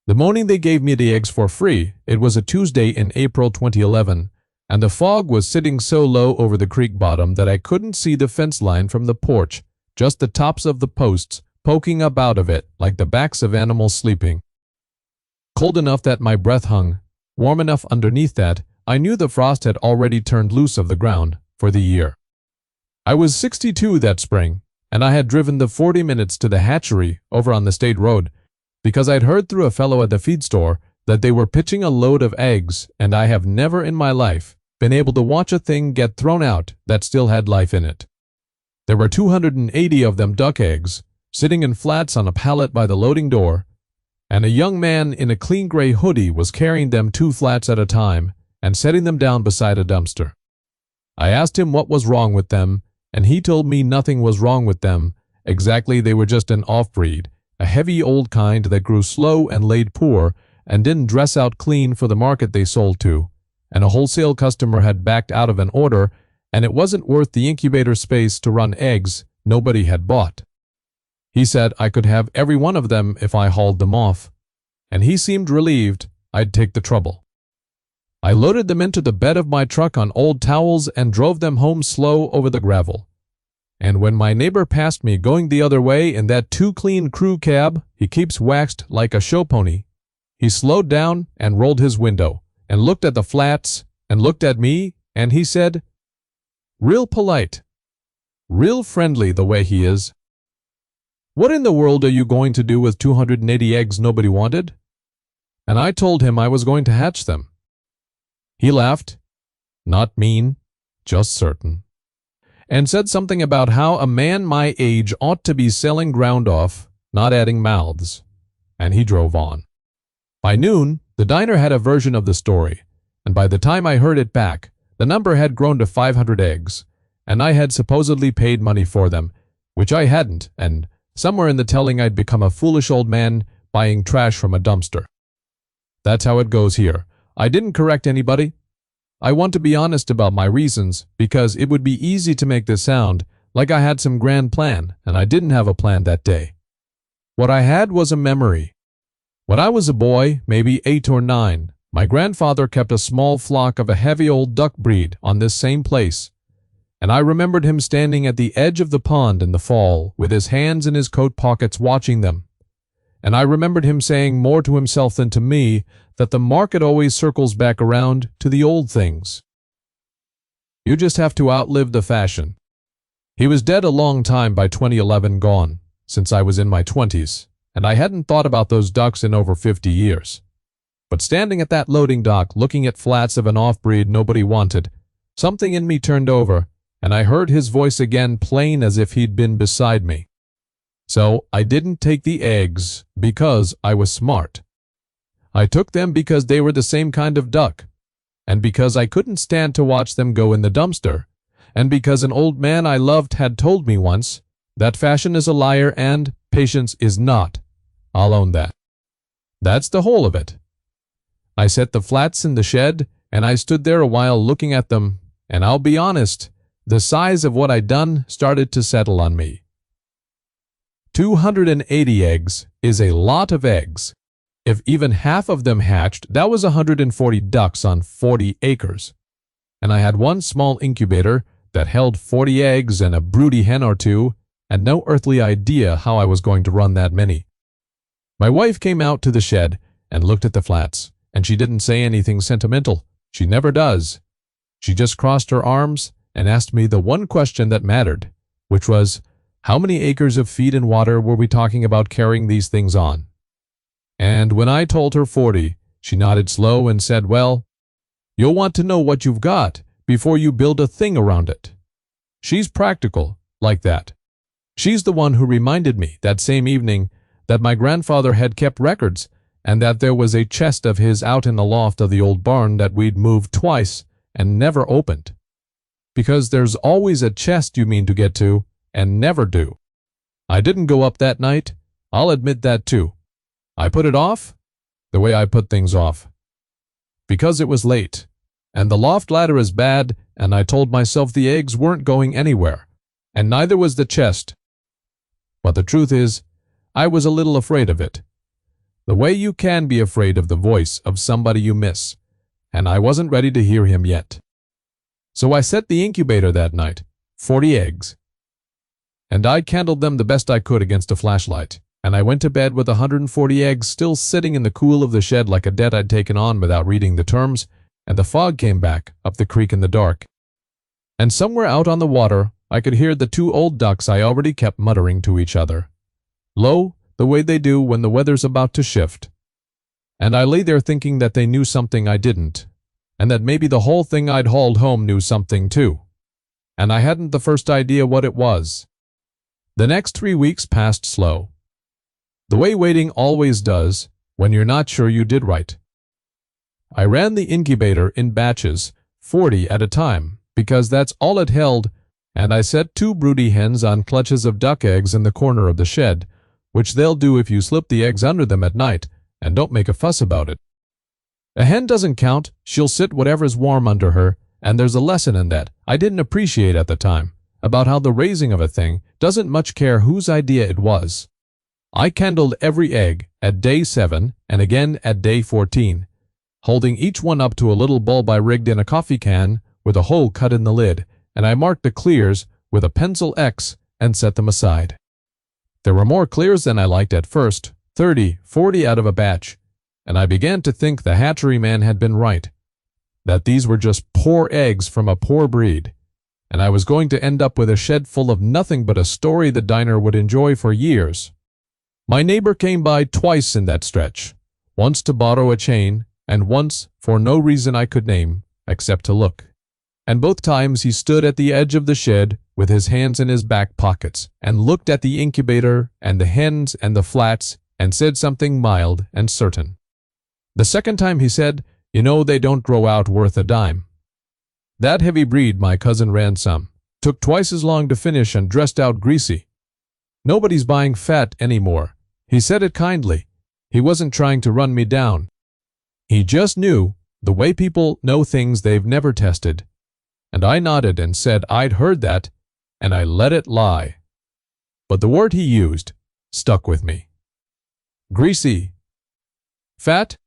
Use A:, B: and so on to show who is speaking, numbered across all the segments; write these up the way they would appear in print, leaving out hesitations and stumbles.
A: The morning they gave me the eggs for free, it was a Tuesday in April 2011, and the fog was sitting so low over the creek bottom that I couldn't see the fence line from the porch, just the tops of the posts poking up out of it like the backs of animals sleeping. Cold enough that my breath hung, warm enough underneath that I knew the frost had already turned loose of the ground for the year. I was 62 that spring, and I had driven the 40 minutes to the hatchery over on the state road because I'd heard through a fellow at the feed store that they were pitching a load of eggs, and I have never in my life been able to watch a thing get thrown out that still had life in it. There were 280 of them duck eggs, sitting in flats on a pallet by the loading door, and a young man in a clean gray hoodie was carrying them 2 flats at a time and setting them down beside a dumpster. I asked him what was wrong with them, and he told me nothing was wrong with them. Exactly, they were just an off-breed, a heavy old kind that grew slow and laid poor and didn't dress out clean for the market they sold to, and a wholesale customer had backed out of an order, and it wasn't worth the incubator space to run eggs nobody had bought. He said I could have every one of them if I hauled them off, and he seemed relieved I'd take the trouble. I loaded them into the bed of my truck on old towels and drove them home slow over the gravel. And when my neighbor passed me going the other way in that too clean crew cab he keeps waxed like a show pony, he slowed down and rolled his window and looked at the flats and looked at me, and he said, "Real polite, real friendly the way he is. What in the world are you going to do with 280 eggs nobody wanted?" And I told him I was going to hatch them. He laughed, not mean, just certain, and said something about how a man my age ought to be selling ground off, not adding mouths, and he drove on. By noon, the diner had a version of the story, and by the time I heard it back, the number had grown to 500 eggs, and I had supposedly paid money for them, which I hadn't, and somewhere in the telling I'd become a foolish old man buying trash from a dumpster. That's how it goes here. I didn't correct anybody. I want to be honest about my reasons because it would be easy to make this sound like I had some grand plan, and I didn't have a plan that day. What I had was a memory. When I was a boy, maybe 8 or 9, my grandfather kept a small flock of a heavy old duck breed on this same place, and I remembered him standing at the edge of the pond in the fall with his hands in his coat pockets watching them. And I remembered him saying more to himself than to me that the market always circles back around to the old things. You just have to outlive the fashion. He was dead a long time by 2011 gone, since I was in my 20s, and I hadn't thought about those ducks in over 50 years. But standing at that loading dock looking at flats of an off-breed nobody wanted, something in me turned over, and I heard his voice again plain as if he'd been beside me. So I didn't take the eggs because I was smart. I took them because they were the same kind of duck, and because I couldn't stand to watch them go in the dumpster, and because an old man I loved had told me once that fashion is a liar and patience is not. I'll own that. That's the whole of it. I set the flats in the shed, and I stood there a while looking at them, and I'll be honest, the size of what I'd done started to settle on me. 280 eggs is a lot of eggs. If even half of them hatched, that was 140 ducks on 40 acres. And I had one small incubator that held 40 eggs and a broody hen or two, and no earthly idea how I was going to run that many. My wife came out to the shed and looked at the flats, and she didn't say anything sentimental. She never does. She just crossed her arms and asked me the one question that mattered, which was, how many acres of feed and water were we talking about carrying these things on? And when I told her 40, she nodded slow and said, well, you'll want to know what you've got before you build a thing around it. She's practical, like that. She's the one who reminded me that same evening that my grandfather had kept records and that there was a chest of his out in the loft of the old barn that we'd moved twice and never opened. Because there's always a chest you mean to get to and never do. I didn't go up that night, I'll admit that too. I put it off the way I put things off. Because it was late, and the loft ladder is bad, and I told myself the eggs weren't going anywhere, and neither was the chest. But the truth is, I was a little afraid of it. The way you can be afraid of the voice of somebody you miss, and I wasn't ready to hear him yet. So I set the incubator that night, 40 eggs. And I candled them the best I could against a flashlight, and I went to bed with 140 eggs still sitting in the cool of the shed like a debt I'd taken on without reading the terms, and the fog came back up the creek in the dark. And somewhere out on the water, I could hear the two old ducks I already kept muttering to each other, low, the way they do when the weather's about to shift. And I lay there thinking that they knew something I didn't, and that maybe the whole thing I'd hauled home knew something too. And I hadn't the first idea what it was. The next 3 weeks passed slow, the way waiting always does when you're not sure you did right. I ran the incubator in batches, 40 at a time, because that's all it held, and I set 2 broody hens on clutches of duck eggs in the corner of the shed, which they'll do if you slip the eggs under them at night and don't make a fuss about it. A hen doesn't count, she'll sit whatever's warm under her, and there's a lesson in that I didn't appreciate at the time, about how the raising of a thing doesn't much care whose idea it was. I candled every egg at day 7 and again at day 14, holding each one up to a little bulb I rigged in a coffee can with a hole cut in the lid, and I marked the clears with a pencil X and set them aside. There were more clears than I liked at first, 30, 40 out of a batch, and I began to think the hatchery man had been right, that these were just poor eggs from a poor breed, and I was going to end up with a shed full of nothing but a story the diner would enjoy for years. My neighbor came by twice in that stretch, once to borrow a chain, and once for no reason I could name, except to look. And both times he stood at the edge of the shed with his hands in his back pockets and looked at the incubator and the hens and the flats and said something mild and certain. The second time he said, "You know they don't grow out worth a dime." That heavy breed my cousin ran some, took twice as long to finish and dressed out greasy. Nobody's buying fat anymore. He said it kindly. He wasn't trying to run me down. He just knew the way people know things they've never tested. And I nodded and said I'd heard that, and I let it lie. But the word he used stuck with me. Greasy. Fat?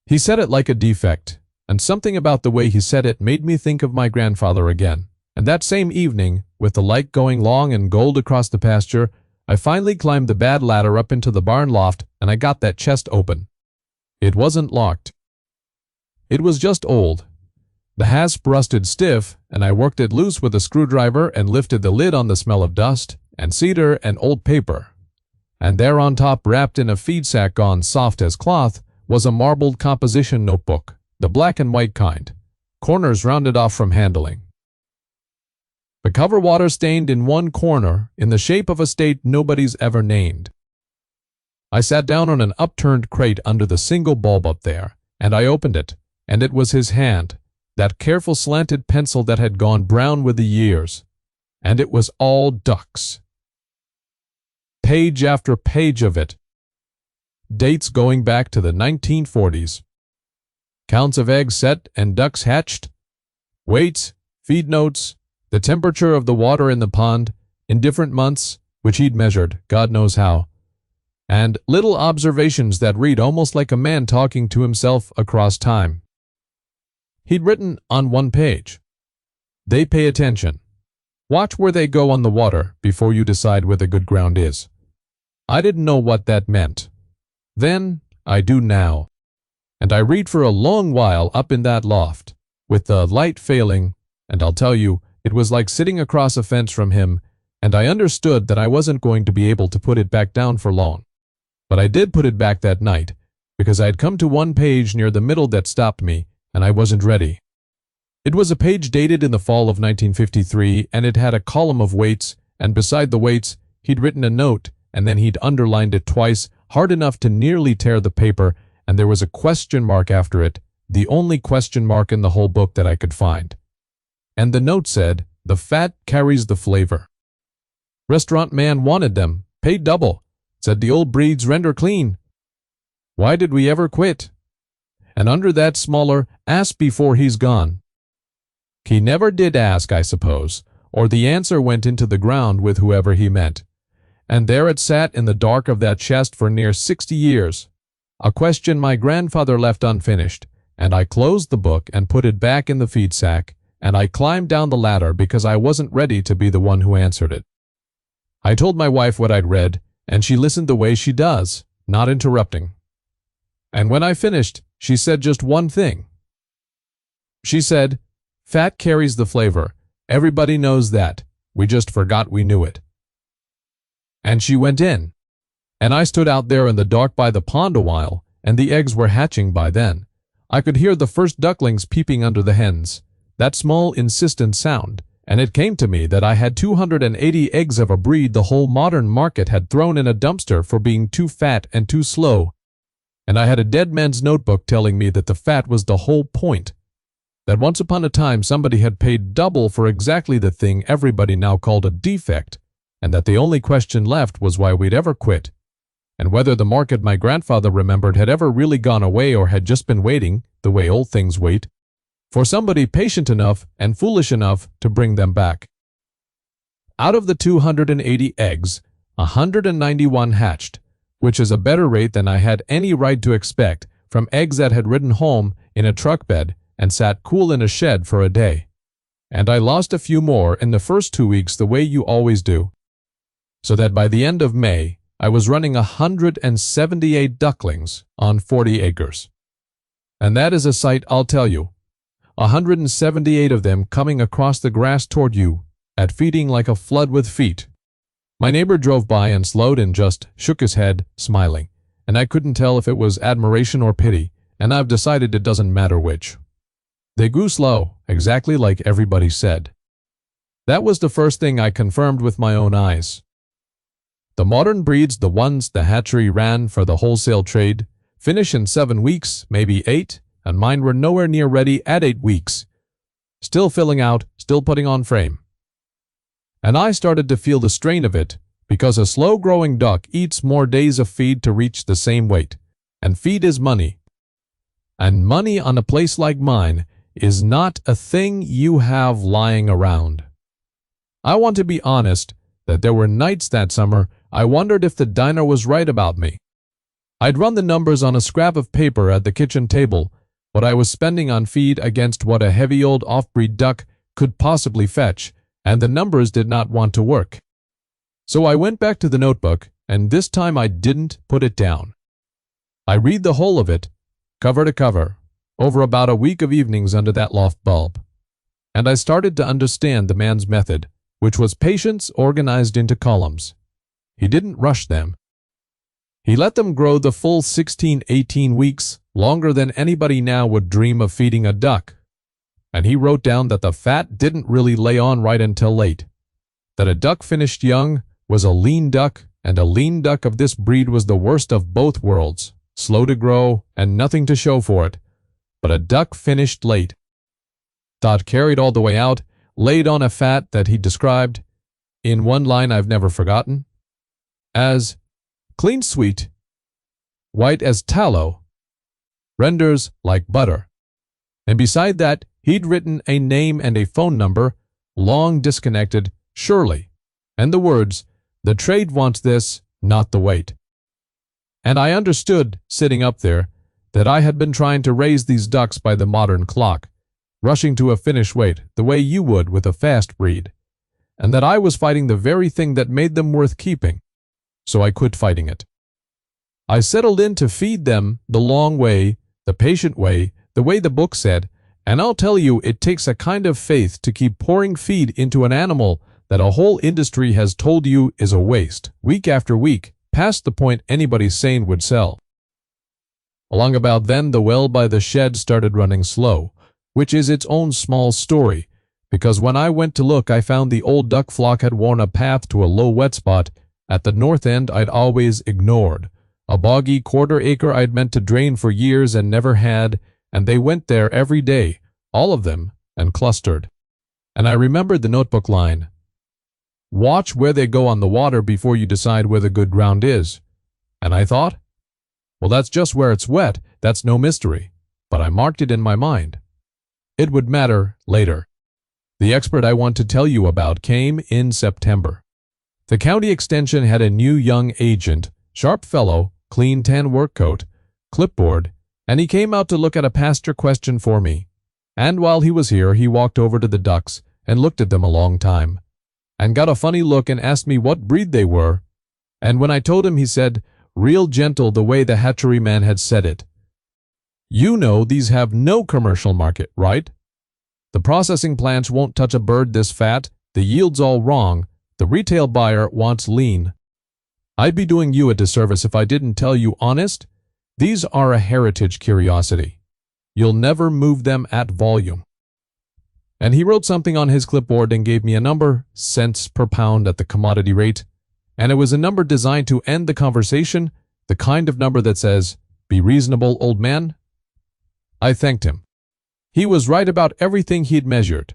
A: He said it like a defect, and something about the way he said it made me think of my grandfather again. And that same evening, with the light going long and gold across the pasture, I finally climbed the bad ladder up into the barn loft, and I got that chest open. It wasn't locked. It was just old. The hasp rusted stiff, and I worked it loose with a screwdriver and lifted the lid on the smell of dust and cedar and old paper. And there on top, wrapped in a feed sack gone soft as cloth, was a marbled composition notebook, the black and white kind, corners rounded off from handling. The cover water-stained in one corner in the shape of a state nobody's ever named. I sat down on an upturned crate under the single bulb up there, and I opened it, and it was his hand, that careful slanted pencil that had gone brown with the years, and it was all ducks. Page after page of it. Dates going back to the 1940s. Counts of eggs set and ducks hatched. Weights, feed notes, the temperature of the water in the pond, in different months, which he'd measured, God knows how, and little observations that read almost like a man talking to himself across time. He'd written on one page, "They pay attention. Watch where they go on the water before you decide where the good ground is." I didn't know what that meant. Then, I do now. And I read for a long while up in that loft, with the light failing, and I'll tell you, it was like sitting across a fence from him, and I understood that I wasn't going to be able to put it back down for long. But I did put it back that night, because I'd come to one page near the middle that stopped me, and I wasn't ready. It was a page dated in the fall of 1953, and it had a column of weights, and beside the weights, he'd written a note, and then he'd underlined it twice, hard enough to nearly tear the paper, and there was a question mark after it, the only question mark in the whole book that I could find. And the note said, "The fat carries the flavor." Restaurant man wanted them, paid double, said the old breeds render clean. Why did we ever quit? And under that smaller, "Ask before he's gone." He never did ask, I suppose, or the answer went into the ground with whoever he meant. And there it sat in the dark of that chest for near 60 years, a question my grandfather left unfinished, and I closed the book and put it back in the feed sack, and I climbed down the ladder because I wasn't ready to be the one who answered it. I told my wife what I'd read, and she listened the way she does, not interrupting. And when I finished, she said just one thing. She said, "Fat carries the flavor. Everybody knows that. We just forgot we knew it." And she went in. And I stood out there in the dark by the pond a while, and the eggs were hatching by then. I could hear the first ducklings peeping under the hens, that small, insistent sound, and it came to me that I had 280 eggs of a breed the whole modern market had thrown in a dumpster for being too fat and too slow, and I had a dead man's notebook telling me that the fat was the whole point, that once upon a time somebody had paid double for exactly the thing everybody now called a defect, and that the only question left was why we'd ever quit, and whether the market my grandfather remembered had ever really gone away or had just been waiting, the way old things wait, for somebody patient enough and foolish enough to bring them back. Out of the 280 eggs, 191 hatched, which is a better rate than I had any right to expect from eggs that had ridden home in a truck bed and sat cool in a shed for a day. And I lost a few more in the first 2 weeks the way you always do, so that by the end of May, I was running 178 ducklings on 40 acres. And that is a sight, I'll tell you. 178 of them coming across the grass toward you, at feeding like a flood with feet. My neighbor drove by and slowed and just shook his head, smiling, and I couldn't tell if it was admiration or pity, and I've decided it doesn't matter which. They grew slow, exactly like everybody said. That was the first thing I confirmed with my own eyes. The modern breeds, the ones the hatchery ran for the wholesale trade, finish in 7 weeks, maybe 8, and mine were nowhere near ready at 8 weeks. Still filling out, still putting on frame. And I started to feel the strain of it, because a slow-growing duck eats more days of feed to reach the same weight, and feed is money. And money on a place like mine is not a thing you have lying around. I want to be honest that there were nights that summer I wondered if the diner was right about me. I'd run the numbers on a scrap of paper at the kitchen table, what I was spending on feed against what a heavy old off-breed duck could possibly fetch, and the numbers did not want to work. So I went back to the notebook, and this time I didn't put it down. I read the whole of it, cover to cover, over about a week of evenings under that loft bulb. And I started to understand the man's method, which was patience organized into columns. He didn't rush them. He let them grow the full 16-18 weeks, longer than anybody now would dream of feeding a duck. And he wrote down that the fat didn't really lay on right until late, that a duck finished young was a lean duck, and a lean duck of this breed was the worst of both worlds, slow to grow and nothing to show for it, but a duck finished late, thought carried all the way out, laid on a fat that he described, in one line I've never forgotten, as clean sweet, white as tallow, renders like butter. And beside that, he'd written a name and a phone number, long disconnected, surely, and the words, "The trade wants this, not the weight." And I understood, sitting up there, that I had been trying to raise these ducks by the modern clock, rushing to a finish weight the way you would with a fast breed, and that I was fighting the very thing that made them worth keeping. So I quit fighting it. I settled in to feed them the long way, the patient way, the way the book said, and I'll tell you it takes a kind of faith to keep pouring feed into an animal that a whole industry has told you is a waste, week after week, past the point anybody sane would sell. Along about then, the well by the shed started running slow, which is its own small story, because when I went to look I found the old duck flock had worn a path to a low wet spot at the north end I'd always ignored, a boggy quarter-acre I'd meant to drain for years and never had, and they went there every day, all of them, and clustered. And I remembered the notebook line, "Watch where they go on the water before you decide where the good ground is." And I thought, well, that's just where it's wet, that's no mystery, but I marked it in my mind. It would matter later. The expert I want to tell you about came in September. The county extension had a new young agent, sharp fellow, clean tan work coat, clipboard, and he came out to look at a pasture question for me. And while he was here, he walked over to the ducks and looked at them a long time, and got a funny look and asked me what breed they were. And when I told him, he said, real gentle the way the hatchery man had said it, "You know these have no commercial market, right? The processing plants won't touch a bird this fat, the yield's all wrong, the retail buyer wants lean. I'd be doing you a disservice if I didn't tell you honest, these are a heritage curiosity. You'll never move them at volume." And he wrote something on his clipboard and gave me a number, cents per pound at the commodity rate, and it was a number designed to end the conversation, the kind of number that says, "Be reasonable, old man." I thanked him. He was right about everything he'd measured.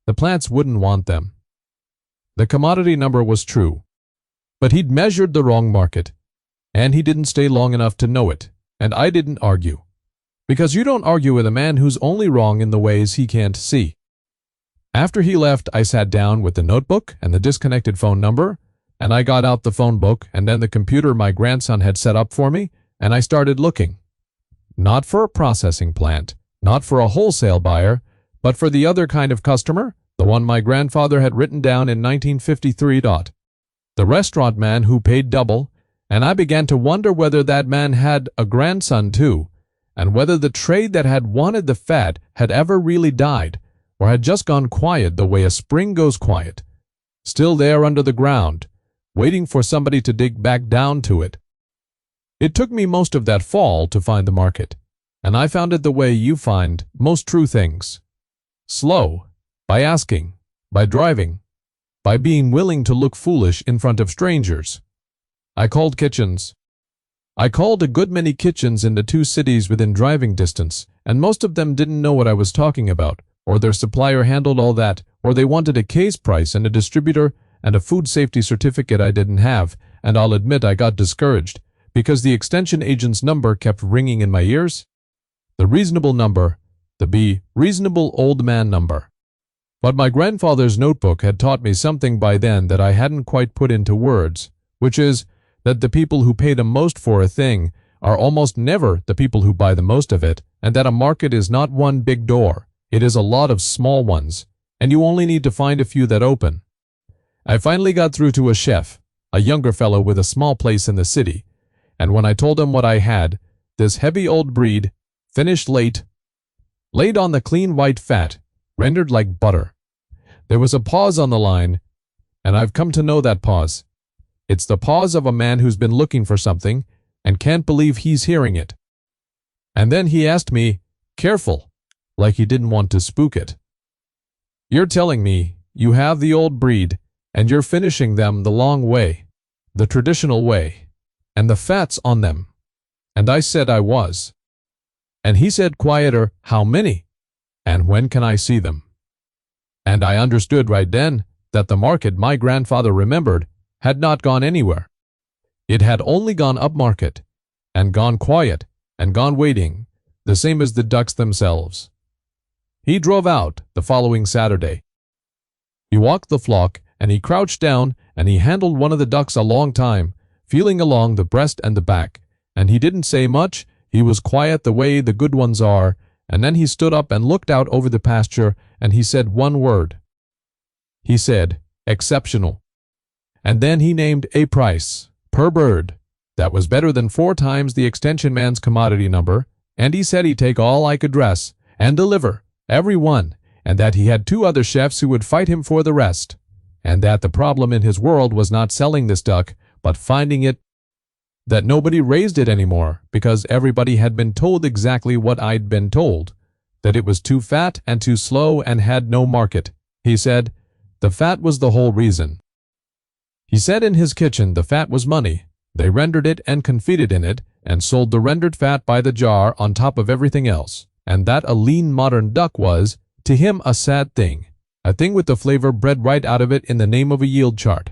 A: The plants wouldn't want them. The commodity number was true, but he'd measured the wrong market, and he didn't stay long enough to know it, and I didn't argue. Because you don't argue with a man who's only wrong in the ways he can't see. After he left, I sat down with the notebook and the disconnected phone number, and I got out the phone book and then the computer my grandson had set up for me, and I started looking. Not for a processing plant, not for a wholesale buyer, but for the other kind of customer, the one my grandfather had written down in 1953. The restaurant man who paid double, and I began to wonder whether that man had a grandson too, and whether the trade that had wanted the fat had ever really died, or had just gone quiet the way a spring goes quiet, still there under the ground, waiting for somebody to dig back down to it. It took me most of that fall to find the market, and I found it the way you find most true things. Slow, by asking, by driving, by being willing to look foolish in front of strangers. I called kitchens. I called a good many kitchens in the 2 cities within driving distance, and most of them didn't know what I was talking about, or their supplier handled all that, or they wanted a case price and a distributor and a food safety certificate I didn't have, and I'll admit I got discouraged, because the extension agent's number kept ringing in my ears. The reasonable number, the be reasonable old man number. But my grandfather's notebook had taught me something by then that I hadn't quite put into words, which is that the people who pay the most for a thing are almost never the people who buy the most of it, and that a market is not one big door, it is a lot of small ones, and you only need to find a few that open. I finally got through to a chef, a younger fellow with a small place in the city, and when I told him what I had, this heavy old breed, finished late, laid on the clean white fat, rendered like butter. There was a pause on the line, and I've come to know that pause. It's the pause of a man who's been looking for something and can't believe he's hearing it. And then he asked me, careful, like he didn't want to spook it. "You're telling me you have the old breed and you're finishing them the long way, the traditional way, and the fat's on them." And I said I was. And he said quieter, "How many? And when can I see them?" And I understood right then that the market my grandfather remembered had not gone anywhere. It had only gone up market, and gone quiet, and gone waiting, the same as the ducks themselves. He drove out the following Saturday. He walked the flock, and he crouched down, and he handled one of the ducks a long time, feeling along the breast and the back, and he didn't say much, he was quiet the way the good ones are, and then he stood up and looked out over the pasture, and he said one word. He said, "Exceptional." And then he named a price, per bird, that was better than 4 times the extension man's commodity number, and he said he'd take all I could dress, and deliver, every one, and that he had 2 other chefs who would fight him for the rest, and that the problem in his world was not selling this duck, but finding it, that nobody raised it anymore, because everybody had been told exactly what I'd been told, that it was too fat and too slow and had no market. He said, the fat was the whole reason. He said in his kitchen the fat was money. They rendered it and confided in it, and sold the rendered fat by the jar on top of everything else, and that a lean modern duck was, to him, a sad thing, a thing with the flavor bred right out of it in the name of a yield chart.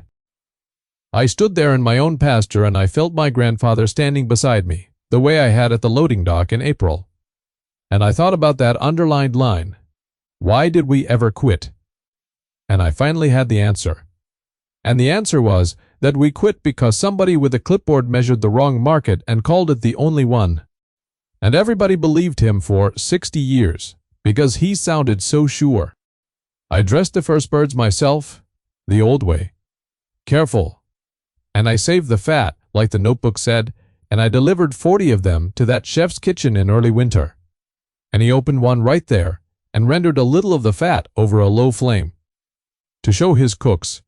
A: I stood there in my own pasture, and I felt my grandfather standing beside me, the way I had at the loading dock in April. And I thought about that underlined line, "Why did we ever quit?" And I finally had the answer. And the answer was that we quit because somebody with a clipboard measured the wrong market and called it the only one. And everybody believed him for 60 years because he sounded so sure. I dressed the first birds myself, the old way. Careful. And I saved the fat, like the notebook said, and I delivered 40 of them to that chef's kitchen in early winter. And he opened one right there and rendered a little of the fat over a low flame to show his cooks.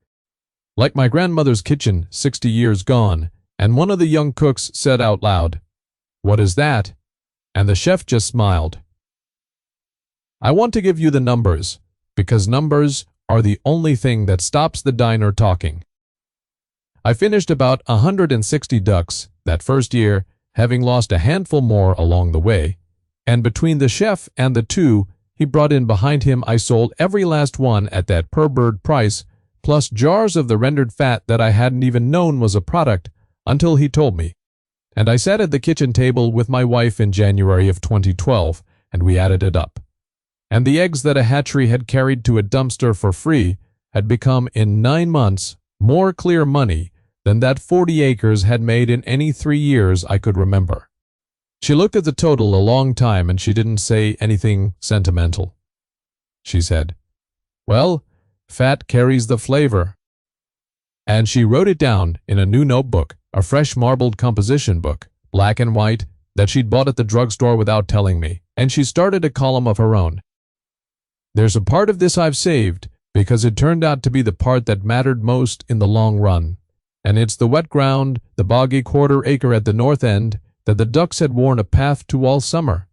A: Like my grandmother's kitchen 60 years gone, and one of the young cooks said out loud, "What is that?" And the chef just smiled. I want to give you the numbers, because numbers are the only thing that stops the diner talking. I finished about 160 ducks that first year, having lost a handful more along the way, and between the chef and the two he brought in behind him, I sold every last one at that per bird price, plus jars of the rendered fat that I hadn't even known was a product until he told me. And I sat at the kitchen table with my wife in January of 2012, and we added it up. And the eggs that a hatchery had carried to a dumpster for free had become in 9 months more clear money than that 40 acres had made in any 3 years I could remember. She looked at the total a long time and she didn't say anything sentimental. She said, "Well, fat carries the flavor." And she wrote it down in a new notebook, a fresh marbled composition book, black and white, that she'd bought at the drugstore without telling me, and she started a column of her own. There's a part of this I've saved because it turned out to be the part that mattered most in the long run, and it's the wet ground, the boggy quarter-acre at the north end that the ducks had worn a path to all summer,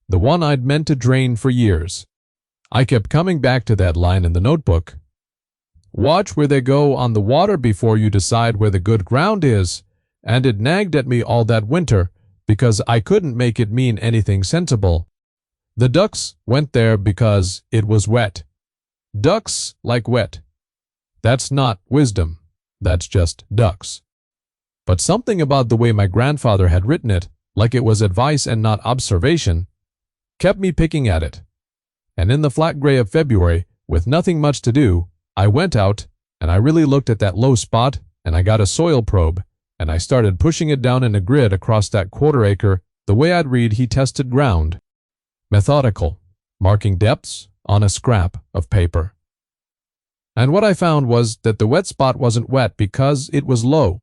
A: the one I'd meant to drain for years. I kept coming back to that line in the notebook. Watch where they go on the water before you decide where the good ground is, and it nagged at me all that winter because I couldn't make it mean anything sensible. The ducks went there because it was wet. Ducks like wet. That's not wisdom, that's just ducks. But something about the way my grandfather had written it, like it was advice and not observation, kept me picking at it. And in the flat gray of February, with nothing much to do, I went out and I really looked at that low spot and I got a soil probe and I started pushing it down in a grid across that quarter-acre the way I'd read he tested ground. Methodical, marking depths on a scrap of paper. And what I found was that the wet spot wasn't wet because it was low.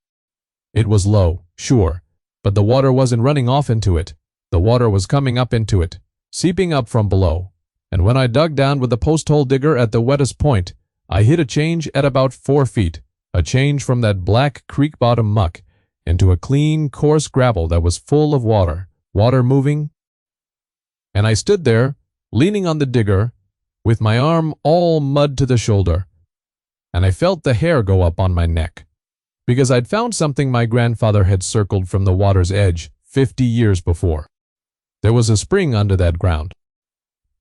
A: It was low, sure, but the water wasn't running off into it. The water was coming up into it, seeping up from below. And when I dug down with the post-hole digger at the wettest point, I hit a change at about 4 feet, a change from that black creek bottom muck into a clean, coarse gravel that was full of water, water moving. And I stood there, leaning on the digger, with my arm all mud to the shoulder, and I felt the hair go up on my neck, because I'd found something my grandfather had circled from the water's edge 50 years before. There was a spring under that ground.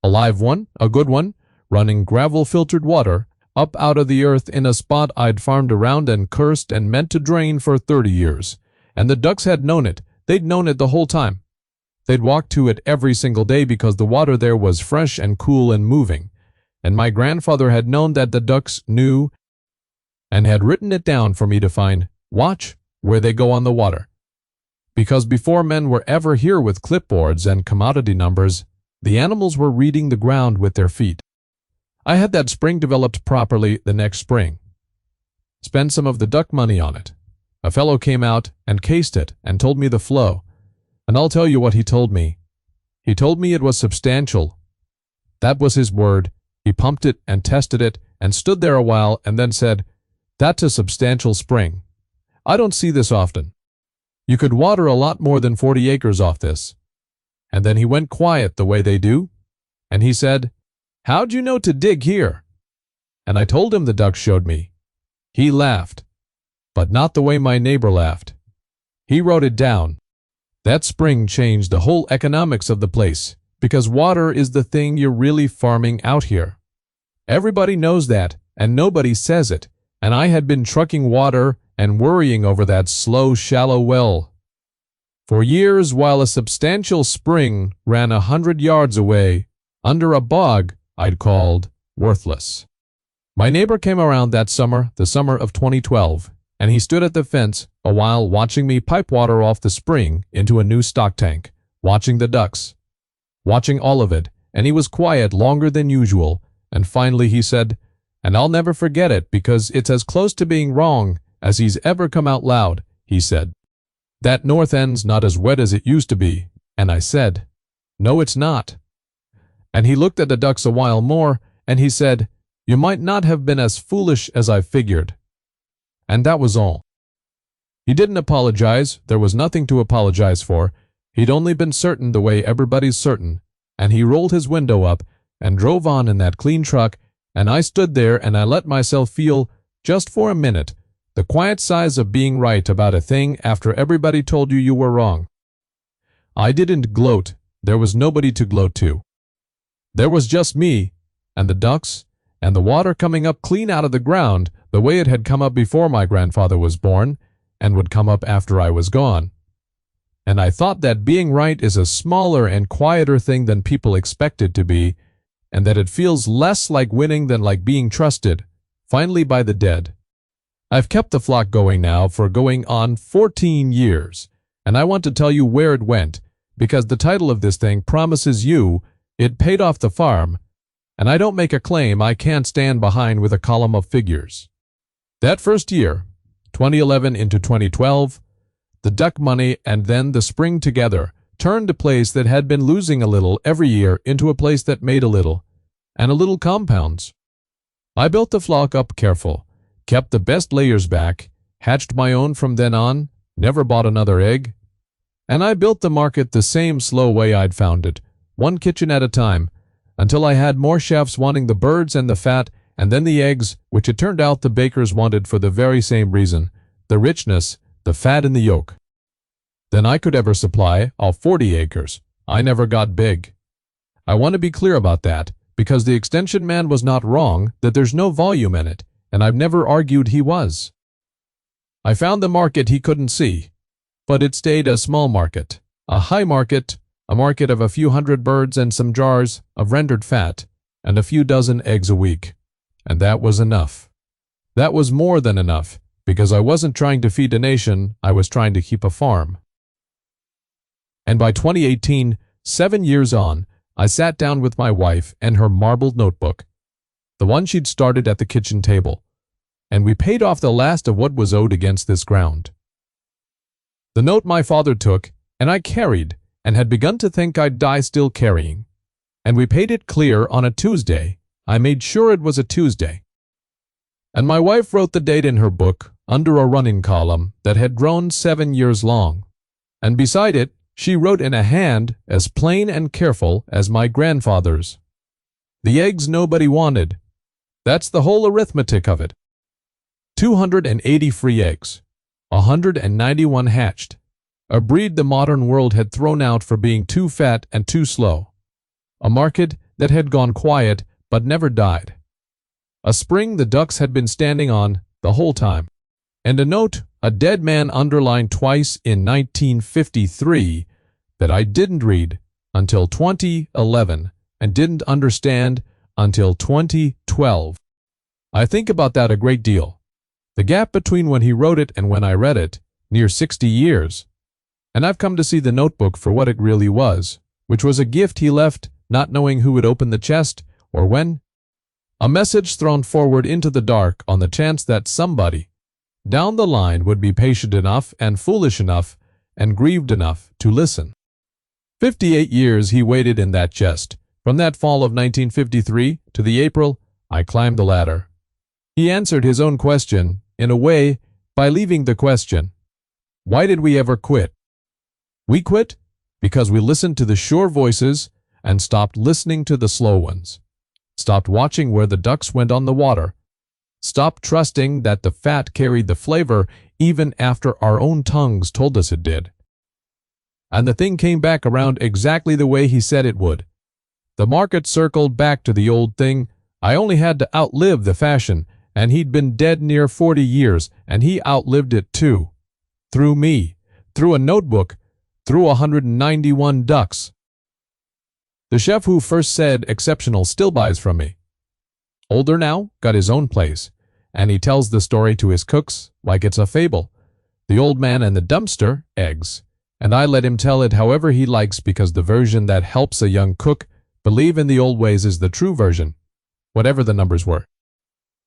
A: A live one, a good one, running gravel-filtered water up out of the earth in a spot I'd farmed around and cursed and meant to drain for 30 years. And the ducks had known it. They'd known it the whole time. They'd walked to it every single day because the water there was fresh and cool and moving. And my grandfather had known that the ducks knew and had written it down for me to find. Watch where they go on the water. Because before men were ever here with clipboards and commodity numbers, the animals were reading the ground with their feet. I had that spring developed properly the next spring. Spent some of the duck money on it. A fellow came out and cased it and told me the flow. And I'll tell you what he told me. He told me it was substantial. That was his word. He pumped it and tested it and stood there a while and then said, "That's a substantial spring. I don't see this often. You could water a lot more than 40 acres off this." And then he went quiet the way they do, and he said, "How'd you know to dig here?" And I told him the ducks showed me. He laughed, but not the way my neighbor laughed. He wrote it down. That spring changed the whole economics of the place, because water is the thing you're really farming out here. Everybody knows that, and nobody says it, and I had been trucking water and worrying over that slow, shallow well for years while a substantial spring ran 100 yards away under a bog I'd called worthless. My neighbor came around that summer, the summer of 2012, and he stood at the fence a while watching me pipe water off the spring into a new stock tank, watching the ducks, watching all of it, and he was quiet longer than usual, and finally he said, "And I'll never forget it because it's as close to being wrong as he's ever come out loud," he said. "That north end's not as wet as it used to be," and I said, "No, it's not." And he looked at the ducks a while more, and he said, "You might not have been as foolish as I figured." And that was all. He didn't apologize. There was nothing to apologize for. He'd only been certain the way everybody's certain, and he rolled his window up and drove on in that clean truck, and I stood there and I let myself feel, just for a minute, the quiet sighs of being right about a thing after everybody told you you were wrong. I didn't gloat. There was nobody to gloat to. There was just me, and the ducks, and the water coming up clean out of the ground the way it had come up before my grandfather was born, and would come up after I was gone. And I thought that being right is a smaller and quieter thing than people expect it to be, and that it feels less like winning than like being trusted, finally by the dead. I've kept the flock going now for going on 14 years, and I want to tell you where it went, because the title of this thing promises you it paid off the farm, and I don't make a claim I can't stand behind with a column of figures. That first year, 2011 into 2012, the duck money and then the spring together turned a place that had been losing a little every year into a place that made a little, and a little compounds. I built the flock up careful, kept the best layers back, hatched my own from then on, never bought another egg, and I built the market the same slow way I'd found it, one kitchen at a time, until I had more chefs wanting the birds and the fat, and then the eggs, which it turned out the bakers wanted for the very same reason, the richness, the fat in the yolk. Than I could ever supply all 40 acres. I never got big. I want to be clear about that, because the extension man was not wrong that there's no volume in it, and I've never argued he was. I found the market he couldn't see, but it stayed a small market, a high market, a market of a few hundred birds and some jars of rendered fat, and a few dozen eggs a week. And that was enough. That was more than enough, because I wasn't trying to feed a nation, I was trying to keep a farm. And by 2018, 7 years on, I sat down with my wife and her marbled notebook, the one she'd started at the kitchen table, and we paid off the last of what was owed against this ground. The note my father took, and I carried, and had begun to think I'd die still carrying. And we paid it clear on a Tuesday. I made sure it was a Tuesday. And my wife wrote the date in her book under a running column that had grown 7 years long. And beside it, she wrote in a hand as plain and careful as my grandfather's. The eggs nobody wanted. That's the whole arithmetic of it. 280 free eggs. 191 hatched. A breed the modern world had thrown out for being too fat and too slow. A market that had gone quiet but never died. A spring the ducks had been standing on the whole time. And a note a dead man underlined twice in 1953 that I didn't read until 2011 and didn't understand until 2012. I think about that a great deal. The gap between when he wrote it and when I read it, near 60 years. And I've come to see the notebook for what it really was, which was a gift he left not knowing who would open the chest or when. A message thrown forward into the dark on the chance that somebody down the line would be patient enough and foolish enough and grieved enough to listen. 58 years he waited in that chest, from that fall of 1953 to the April I climbed the ladder. He answered his own question, in a way, by leaving the question. Why did we ever quit? We quit because we listened to the sure voices and stopped listening to the slow ones. Stopped watching where the ducks went on the water. Stopped trusting that the fat carried the flavor even after our own tongues told us it did. And the thing came back around exactly the way he said it would. The market circled back to the old thing. I only had to outlive the fashion, and he'd been dead near 40 years, and he outlived it too. Through me, through a notebook, through 191 ducks. The chef who first said exceptional still buys from me. Older now, got his own place, and he tells the story to his cooks like it's a fable. The old man and the dumpster, eggs, and I let him tell it however he likes because the version that helps a young cook believe in the old ways is the true version, whatever the numbers were.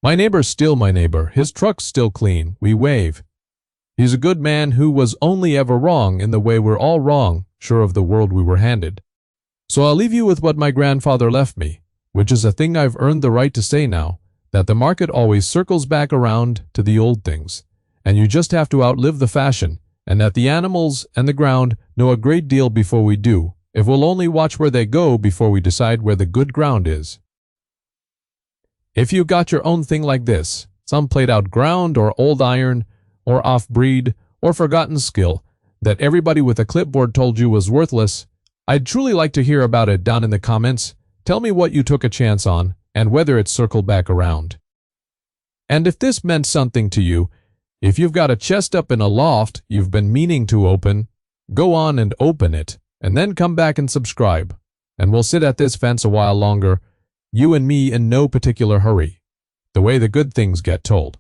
A: My neighbor's still my neighbor. His truck's still clean. We wave. He's a good man who was only ever wrong in the way we're all wrong, sure of the world we were handed. So I'll leave you with what my grandfather left me, which is a thing I've earned the right to say now, that the market always circles back around to the old things, and you just have to outlive the fashion, and that the animals and the ground know a great deal before we do, if we'll only watch where they go before we decide where the good ground is. If you got your own thing like this, some played-out ground or old iron, or off-breed, or forgotten skill, that everybody with a clipboard told you was worthless, I'd truly like to hear about it down in the comments. Tell me what you took a chance on, and whether it circled back around. And if this meant something to you, if you've got a chest up in a loft you've been meaning to open, go on and open it, and then come back and subscribe, and we'll sit at this fence a while longer, you and me in no particular hurry, the way the good things get told.